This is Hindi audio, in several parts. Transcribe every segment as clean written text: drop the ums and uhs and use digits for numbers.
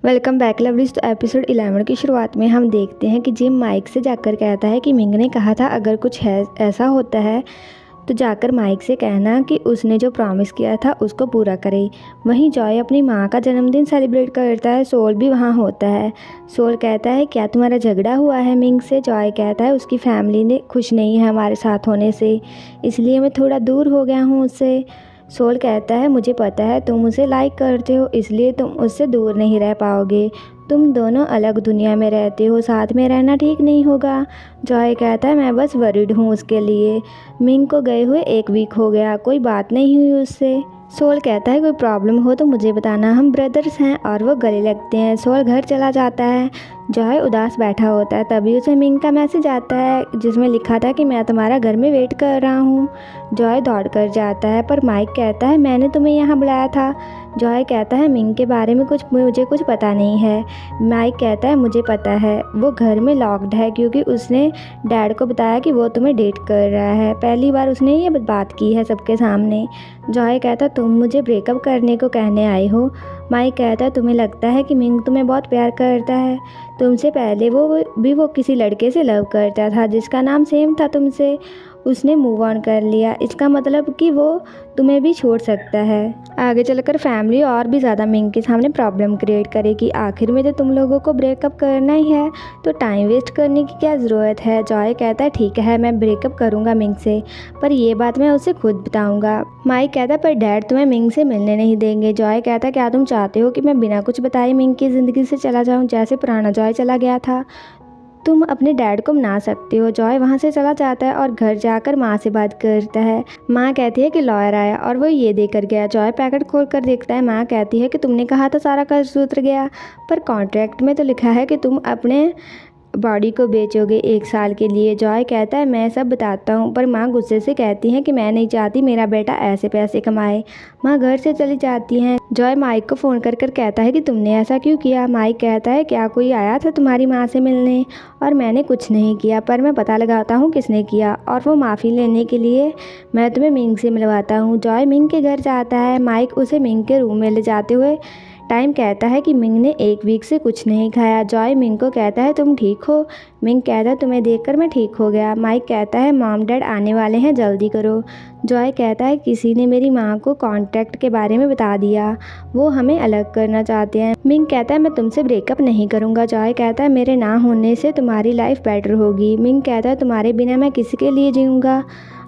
Welcome back lovelies. तो एपिसोड 11 की शुरुआत में हम देखते हैं कि जिम माइक से जाकर कहता है कि मिंग ने कहा था अगर कुछ है ऐसा होता है तो जाकर माइक से कहना कि उसने जो प्रॉमिस किया था उसको पूरा करे। वहीं जॉय अपनी माँ का जन्मदिन सेलिब्रेट करता है। सोल भी वहाँ होता है। सोल कहता है क्या तुम्हारा झगड़ा हुआ है मिंग से? जॉय कहता है उसकी फैमिली ने खुश नहीं है हमारे साथ होने से, इसलिए मैं थोड़ा दूर हो गया हूँ उससे। सोल कहता है मुझे पता है तुम उसे लाइक करते हो, इसलिए तुम उससे दूर नहीं रह पाओगे। तुम दोनों अलग दुनिया में रहते हो, साथ में रहना ठीक नहीं होगा। जॉय कहता है मैं बस वरीड हूँ उसके लिए। मिंग को गए हुए 1 वीक हो गया, कोई बात नहीं हुई उससे। सोल कहता है कोई प्रॉब्लम हो तो मुझे बताना, हम ब्रदर्स हैं। और वो गले लगते हैं। सोल घर चला जाता है। जॉय उदास बैठा होता है, तभी उसे मिंग का मैसेज आता है जिसमें लिखा था कि मैं तुम्हारा घर में वेट कर रहा हूँ। जॉय दौड़ कर जाता है पर माइक कहता है मैंने तुम्हें यहाँ बुलाया था। जॉय कहता है मिंग के बारे में मुझे कुछ पता नहीं है। माइक कहता है मुझे पता है, वो घर में लॉक्ड है क्योंकि उसने डैड को बताया कि वो तुम्हें डेट कर रहा है। पहली बार उसने ये बात की है सबके सामने। जॉय कहता तुम मुझे ब्रेकअप करने को कहने आई हो। माइक कहता है तुम्हें लगता है कि मिंग तुम्हें बहुत प्यार करता है? तुमसे पहले वो किसी लड़के से लव करता था जिसका नाम सेम था तुमसे। उसने मूव ऑन कर लिया, इसका मतलब कि वो तुम्हें भी छोड़ सकता है। आगे चलकर फैमिली और भी ज़्यादा मिंग के सामने प्रॉब्लम क्रिएट करेगी। आखिर में तो तुम लोगों को ब्रेकअप करना ही है तो टाइम वेस्ट करने की क्या ज़रूरत है? जॉय कहता है ठीक है मैं ब्रेकअप करूँगा मिंग से, पर ये बात मैं उसे खुद बताऊँगा। माइक कहता है पर डैड तुम्हें मिंग से मिलने नहीं देंगे। जॉय कहता है क्या तुम चाहते हो कि मैं बिना कुछ बताए मिंग की ज़िंदगी से चला जाऊँ जैसे पुराना जॉय चला गया था? तुम अपने डैड को मना सकते हो। जॉय वहाँ से चला जाता है और घर जाकर माँ से बात करता है। माँ कहती है कि लॉयर आया और वो ये देकर गया। जॉय पैकेट खोल कर देखता है। माँ कहती है कि तुमने कहा था सारा कर्ज उतर गया, पर कॉन्ट्रैक्ट में तो लिखा है कि तुम अपने बॉडी को बेचोगे 1 साल के लिए। जॉय कहता है मैं सब बताता हूँ, पर माँ गुस्से से कहती है कि मैं नहीं चाहती मेरा बेटा ऐसे पैसे कमाए। माँ घर से चली जाती हैं। जॉय माइक को फ़ोन कर कहता है कि तुमने ऐसा क्यों किया? माइक कहता है क्या कोई आया था तुम्हारी माँ से मिलने? और मैंने कुछ नहीं किया, पर मैं पता लगाता हूँ किसने किया और वो माफ़ी लेने के लिए मैं तुम्हें मिंग से मिलवाता हूँ। जॉय मिंग के घर जाता है। माइक उसे मिंग के रूम में ले जाते हुए टाइम कहता है कि मिंग ने 1 वीक से कुछ नहीं खाया। जॉय मिंग को कहता है तुम ठीक हो? मिंग कहता है तुम्हें देखकर मैं ठीक हो गया। माइक कहता है मॉम डैड आने वाले हैं, जल्दी करो। जॉय कहता है किसी ने मेरी माँ को कॉन्ट्रैक्ट के बारे में बता दिया, वो हमें अलग करना चाहते हैं। मिंग कहता है मैं तुमसे ब्रेकअप नहीं करूँगा। जॉय कहता है मेरे ना होने से तुम्हारी लाइफ बेटर होगी। मिंग कहता है तुम्हारे बिना मैं किसी के लिए जीऊँगा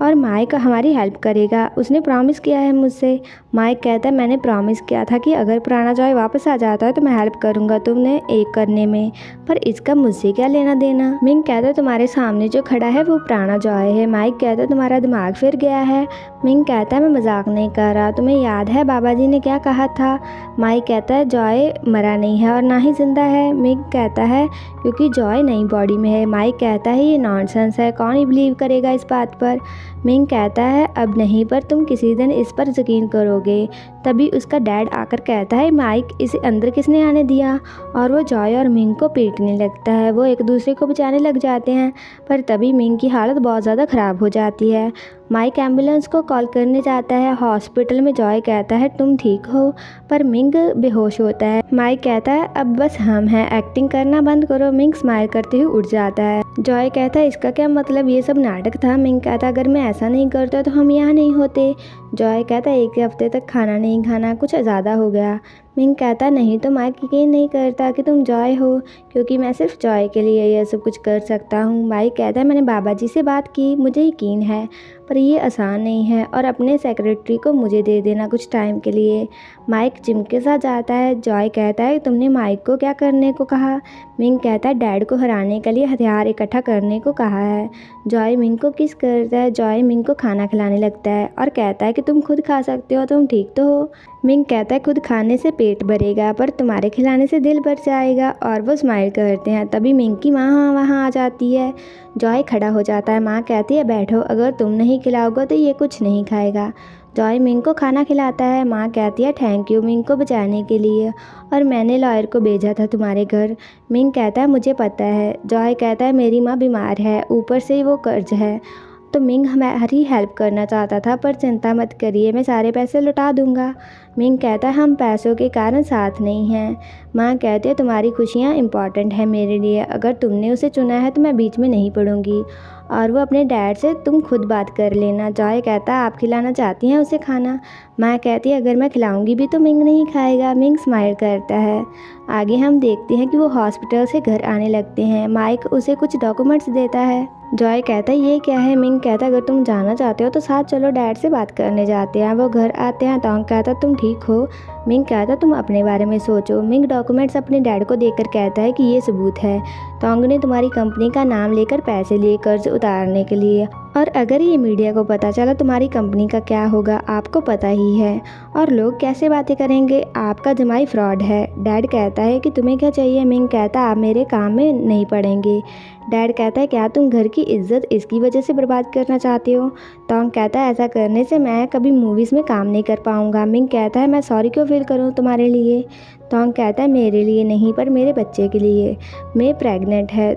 और माइक हमारी हेल्प करेगा, उसने प्रॉमिस किया है मुझसे। माइक कहता है मैंने प्रॉमिस किया था कि अगर पुराना जॉय वापस आ जाता है तो मैं हेल्प करूंगा तुमने एक करने में, पर इसका मुझसे क्या लेना देना? मिंग कहता है तुम्हारे सामने जो खड़ा है वो पुराना जॉय है। माइक कहता है तुम्हारा दिमाग फिर गया है। मिंग कहता है मैं मजाक नहीं कर रहा, तुम्हें याद है बाबा जी ने क्या कहा था? माइक कहता है जॉय मरा नहीं है और ना ही जिंदा है। मिंग कहता है क्योंकि जॉय नई बॉडी में है। माइक कहता है ये नॉनसेंस है, कौन ही बिलीव करेगा इस बात पर? मिंग कहता है अब नहीं, पर तुम किसी दिन इस पर यकीन करोगे। तभी उसका डैड आकर कहता है माइक इसे अंदर किसने आने दिया? और वो जॉय और मिंग को पीटने लगता है। वो एक दूसरे को बचाने लग जाते हैं, पर तभी मिंग की हालत बहुत ज़्यादा ख़राब हो जाती है। माइक एम्बुलेंस को कॉल करने जाता है। हॉस्पिटल में जॉय कहता है तुम ठीक हो, पर मिंग बेहोश होता है। माइक कहता है अब बस हम हैं, एक्टिंग करना बंद करो। मिंग स्माइल करते हुए उठ जाता है। जॉय कहता है इसका क्या मतलब, ये सब नाटक था? मिंग कहता है अगर मैं ऐसा नहीं करता तो हम यहाँ नहीं होते। जॉय कहता है 1 हफ्ते तक खाना नहीं खाना कुछ ज़्यादा हो गया। मिंग कहता नहीं तो माइक यकीन नहीं करता कि तुम जॉय हो, क्योंकि मैं सिर्फ जॉय के लिए यह सब कुछ कर सकता हूँ। माइक कहता है मैंने बाबा जी से बात की, मुझे यकीन है, पर ये आसान नहीं है और अपने सेक्रेटरी को मुझे दे देना कुछ टाइम के लिए। माइक जिम के साथ जाता है। जॉय कहता है तुमने माइक को क्या करने को कहा? मिंग कहता है डैड को हराने के लिए हथियार इकट्ठा करने को कहा है। जॉय मिंग को किस करता है। जॉय मिंग को खाना खिलाने लगता है और कहता है कि तुम खुद खा सकते हो, तुम ठीक तो हो? मिंग कहता है खुद खाने से पेट भरेगा, पर तुम्हारे खिलाने से दिल भर जाएगा। और वो स्माइल करते हैं। तभी मिंग की माँ वहाँ आ जाती है। जॉय खड़ा हो जाता है। माँ कहती है बैठो, अगर तुम नहीं खिलाओगे तो ये कुछ नहीं खाएगा। जॉय मिंग को खाना खिलाता है। माँ कहती है थैंक यू मिंग को बचाने के लिए, और मैंने लॉयर को भेजा था तुम्हारे घर। मिंग कहता है मुझे पता है। जॉय कहता है मेरी माँ बीमार है, ऊपर से ही वो कर्ज है, तो मिंग हमारी हेल्प करना चाहता था, पर चिंता मत करिए, मैं सारे पैसे लौटा दूंगा। मिंग कहता है हम पैसों के कारण साथ नहीं हैं। माँ कहती है तुम्हारी खुशियाँ इंपॉर्टेंट है मेरे लिए, अगर तुमने उसे चुना है तो मैं बीच में नहीं पड़ूंगी। और वो अपने डैड से तुम खुद बात कर लेना। जॉय कहता है आप खिलाना चाहती हैं उसे खाना। माँ कहती है अगर मैं खिलाऊंगी भी तो मिंग नहीं खाएगा। मिंग स्माइल करता है। आगे हम देखते हैं कि वो हॉस्पिटल से घर आने लगते हैं। माइक उसे कुछ डॉक्यूमेंट्स देता है। जॉय कहता है ये क्या है। मिंग कहता है अगर तुम जाना चाहते हो तो साथ चलो, डैड से बात करने जाते हैं। वो घर आते हैं। टोंग कहता है तुम ठीक हो। मिंग कहता है तुम अपने बारे में सोचो। मिंग डॉक्यूमेंट्स अपने डैड को देकर कहता है कि ये सबूत है, टोंग ने तुम्हारी कंपनी का नाम लेकर पैसे लिए कर्ज उतारने के लिए, और अगर ये मीडिया को पता चला तुम्हारी कंपनी का क्या होगा आपको पता ही है, और लोग कैसे बातें करेंगे, आपका जमाई फ्रॉड है। डैड कहता है कि तुम्हें क्या चाहिए। मिंग कहता है आप मेरे काम में नहीं पड़ेंगे। डैड कहता है क्या तुम घर की इज्जत इसकी वजह से बर्बाद करना चाहते हो। टोंग कहता है ऐसा करने से मैं कभी मूवीज़ में काम नहीं कर पाऊँगा। मिंग कहता है मैं सॉरी क्यों फील करूँ तुम्हारे लिए। टोंग कहता है मेरे लिए नहीं पर मेरे बच्चे के लिए, मैं प्रेग्नेंट है।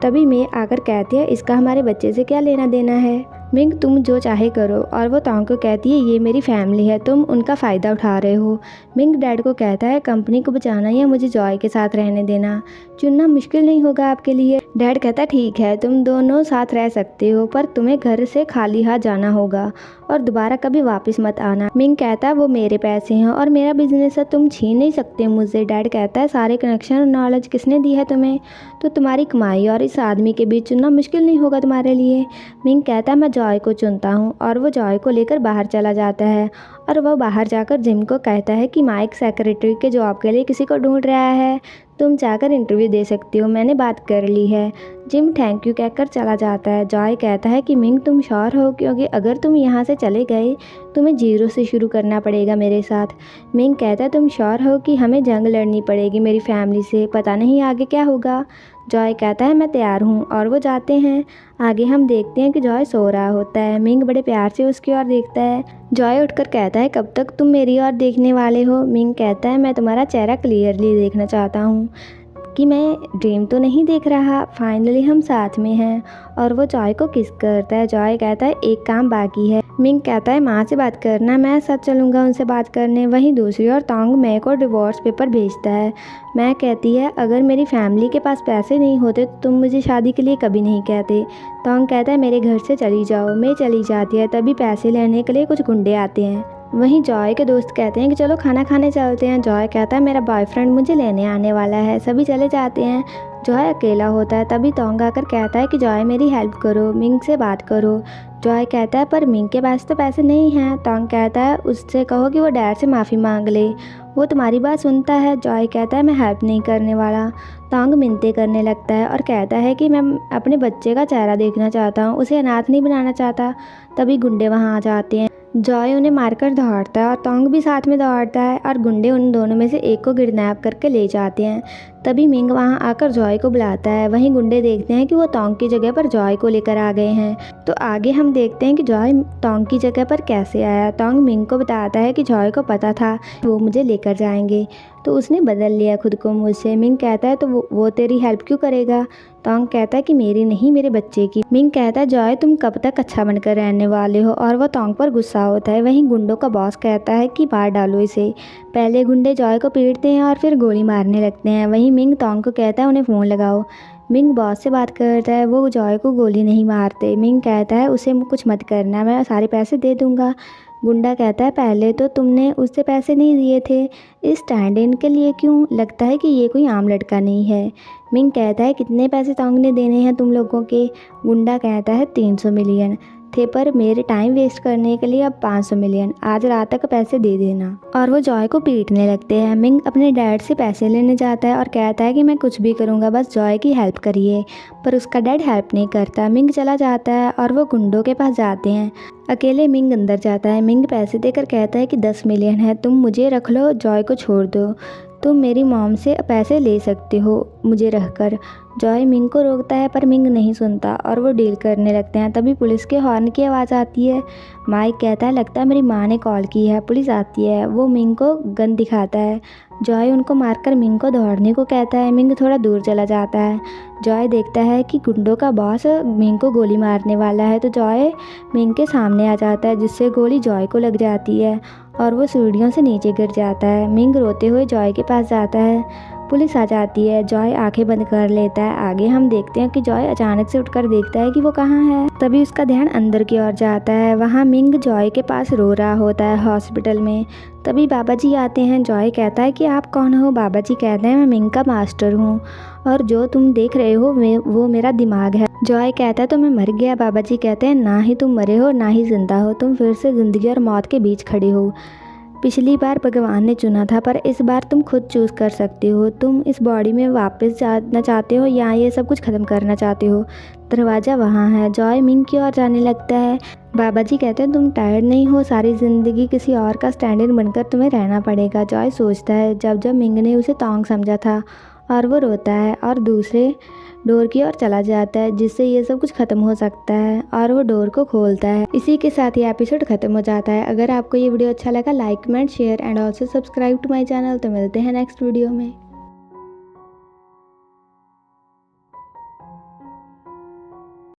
तभी मैं आकर कहती है इसका हमारे बच्चे से क्या लेना देना है। मिंग तुम जो चाहे करो, और वो टोंग को कहती है ये मेरी फैमिली है, तुम उनका फ़ायदा उठा रहे हो। मिंग डैड को कहता है कंपनी को बचाना या मुझे जॉय के साथ रहने देना, चुनना मुश्किल नहीं होगा आपके लिए। डैड कहता है ठीक है तुम दोनों साथ रह सकते हो, पर तुम्हें घर से खाली हाथ जाना होगा और दोबारा कभी वापस मत आना। मिंग कहता है वो मेरे पैसे हैं और मेरा बिजनेस है, तुम छीन नहीं सकते मुझसे। डैड कहता है सारे कनेक्शन और नॉलेज किसने दी है तुम्हें, तो तुम्हारी कमाई और इस आदमी के बीच चुनना मुश्किल नहीं होगा तुम्हारे लिए। मिंग कहता है मैं जॉय को चुनता हूँ, और वो जॉय को लेकर बाहर चला जाता है। और वह बाहर जाकर जिम को कहता है कि माइक सेक्रेटरी के जॉब के लिए किसी को ढूंढ रहा है, तुम जाकर इंटरव्यू दे सकती हो, मैंने बात कर ली है। जिम थैंक यू कहकर चला जाता है। जॉय कहता है कि मिंग तुम श्योर हो, क्योंकि अगर तुम यहाँ से चले गए तुम्हें जीरो से शुरू करना पड़ेगा मेरे साथ। मिंग कहता है तुम श्योर हो कि हमें जंग लड़नी पड़ेगी मेरी फैमिली से, पता नहीं आगे क्या होगा। जॉय कहता है मैं तैयार हूँ, और वो जाते हैं। आगे हम देखते हैं कि जॉय सो रहा होता है। मिंग बड़े प्यार से उसकी ओर देखता है। जॉय उठकर कहता है कब तक तुम मेरी ओर देखने वाले हो। मिंग कहता है मैं तुम्हारा चेहरा क्लियरली देखना चाहता हूँ कि मैं ड्रीम तो नहीं देख रहा। फाइनली हम साथ में हैं, और वो जॉय को किस करता है। जॉय कहता है एक काम बाकी है। मिंग कहता है माँ से बात करना, मैं साथ चलूँगा उनसे बात करने। वहीं दूसरी ओर टोंग मैं को डिवोर्स पेपर भेजता है। मैं कहती है अगर मेरी फैमिली के पास पैसे नहीं होते तो तुम मुझे शादी के लिए कभी नहीं कहते। टोंग कहता है मेरे घर से चली जाओ। मैं चली जाती है, तभी पैसे लेने के लिए कुछ गुंडे आते हैं। वहीं जॉय के दोस्त कहते हैं कि चलो खाना खाने चलते हैं। जॉय कहता है मेरा बॉयफ्रेंड मुझे लेने आने वाला है। सभी चले जाते हैं। जॉय अकेला होता है। तभी टोंग आकर कहता है कि जॉय मेरी हेल्प करो, मिंग से बात करो। जॉय कहता है पर मिंग के पास तो पैसे नहीं हैं। टोंग कहता है उससे कहो कि वो डैड से माफ़ी मांग ले, वो तुम्हारी बात सुनता है। जॉय कहता है मैं हेल्प नहीं करने वाला। टोंग मिन्नतें करने लगता है और कहता है कि मैं अपने बच्चे का चेहरा देखना चाहता हूँ, उसे अनाथ नहीं बनाना चाहता। तभी गुंडे वहाँ आ जाते हैं। जॉय उन्हें मारकर दौड़ता है और टोंग भी साथ में दौड़ता है, और गुंडे उन दोनों में से एक को किडनैप करके ले जाते हैं। तभी मिंग वहां आकर जॉय को बुलाता है। वहीं गुंडे देखते हैं कि वो टोंग की जगह पर जॉय को लेकर आ गए हैं। तो आगे हम देखते हैं कि जॉय टोंग की जगह पर कैसे आया। टोंग मिंग को बताता है कि जॉय को पता था वो मुझे लेकर जाएंगे, तो उसने बदल लिया खुद को मुझसे। मिंग कहता है तो वो तेरी हेल्प क्यों करेगा। टोंग कहता है कि मेरी नहीं, मेरे बच्चे की। मिंग कहता है जॉय तुम कब तक अच्छा बनकर रहने वाले हो, और वो टोंग पर गुस्सा होता है। वहीं गुंडों का बॉस कहता है कि मार डालो इसे। पहले गुंडे जॉय को पीटते हैं और फिर गोली मारने लगते हैं। वहीं मिंग टोंग को कहता है उन्हें फ़ोन लगाओ। मिंग बॉस से बात करता है, वो जॉय को गोली नहीं मारते। मिंग कहता है उसे कुछ मत करना, मैं सारे पैसे दे दूंगा। गुंडा कहता है पहले तो तुमने उससे पैसे नहीं दिए थे, इस स्टैंड इन के लिए क्यों, लगता है कि ये कोई आम लड़का नहीं है। मिंग कहता है कितने पैसे टोंग ने देने हैं तुम लोगों के। गुंडा कहता है 300 मिलियन थे, पर मेरे टाइम वेस्ट करने के लिए अब 500 मिलियन, आज रात तक पैसे दे देना। और वो जॉय को पीटने लगते हैं। मिंग अपने डैड से पैसे लेने जाता है और कहता है कि मैं कुछ भी करूँगा, बस जॉय की हेल्प करिए, पर उसका डैड हेल्प नहीं करता। मिंग चला जाता है और वो गुंडों के पास जाते हैं। अकेले मिंग अंदर जाता है। मिंग पैसे देकर कहता है कि 10 मिलियन है, तुम मुझे रख लो, जॉय को छोड़ दो। तुम मेरी मॉम से पैसे ले सकते हो मुझे रहकर। जॉय मिंग को रोकता है पर मिंग नहीं सुनता और वो डील करने लगते हैं। तभी पुलिस के हॉर्न की आवाज़ आती है। माइक कहता है लगता है मेरी माँ ने कॉल की है। पुलिस आती है, वो मिंग को गन दिखाता है। जॉय उनको मारकर मिंग को दौड़ने को कहता है। मिंग थोड़ा दूर चला जाता है। जॉय देखता है कि गुंडों का बॉस मिंग को गोली मारने वाला है, तो जॉय मिंग के सामने आ जाता है, जिससे गोली जॉय को लग जाती है और वो सीढ़ियों से नीचे गिर जाता है। मिंग रोते हुए जॉय के पास जाता है। पुलिस आ जाती है। जॉय आंखें बंद कर लेता है। आगे हम देखते हैं कि जॉय अचानक से उठकर देखता है कि वो कहाँ है। तभी उसका ध्यान अंदर की ओर जाता है। वहाँ मिंग जॉय के पास रो रहा होता है हॉस्पिटल में। तभी बाबा जी आते हैं। जॉय कहता है कि आप कौन हो। बाबा जी कहते हैं मैं मिंग का मास्टर हूँ और जो तुम देख रहे हो वो मेरा दिमाग है। जॉय कहता है तो मैं मर गया। बाबा जी कहते हैं ना ही तुम मरे हो ना ही जिंदा हो, तुम फिर से ज़िंदगी और मौत के बीच खड़े हो। पिछली बार भगवान ने चुना था पर इस बार तुम खुद चूज़ कर सकते हो। तुम इस बॉडी में वापस जाना चाहते हो या ये सब कुछ ख़त्म करना चाहते हो। दरवाज़ा वहाँ है। जॉय मिंग की ओर जाने लगता है। बाबा जी कहते हैं तुम टायर्ड नहीं हो, सारी ज़िंदगी किसी और का स्टैंड इन बनकर तुम्हें रहना पड़ेगा। जॉय सोचता है जब मिंग ने उसे तोंग समझा था और वो रोता है और दूसरे डोर की ओर चला जाता है, जिससे ये सब कुछ ख़त्म हो सकता है और वो डोर को खोलता है। इसी के साथ ये एपिसोड ख़त्म हो जाता है। अगर आपको ये वीडियो अच्छा लगा like comment share and also subscribe to my channel. तो मिलते हैं नेक्स्ट वीडियो में।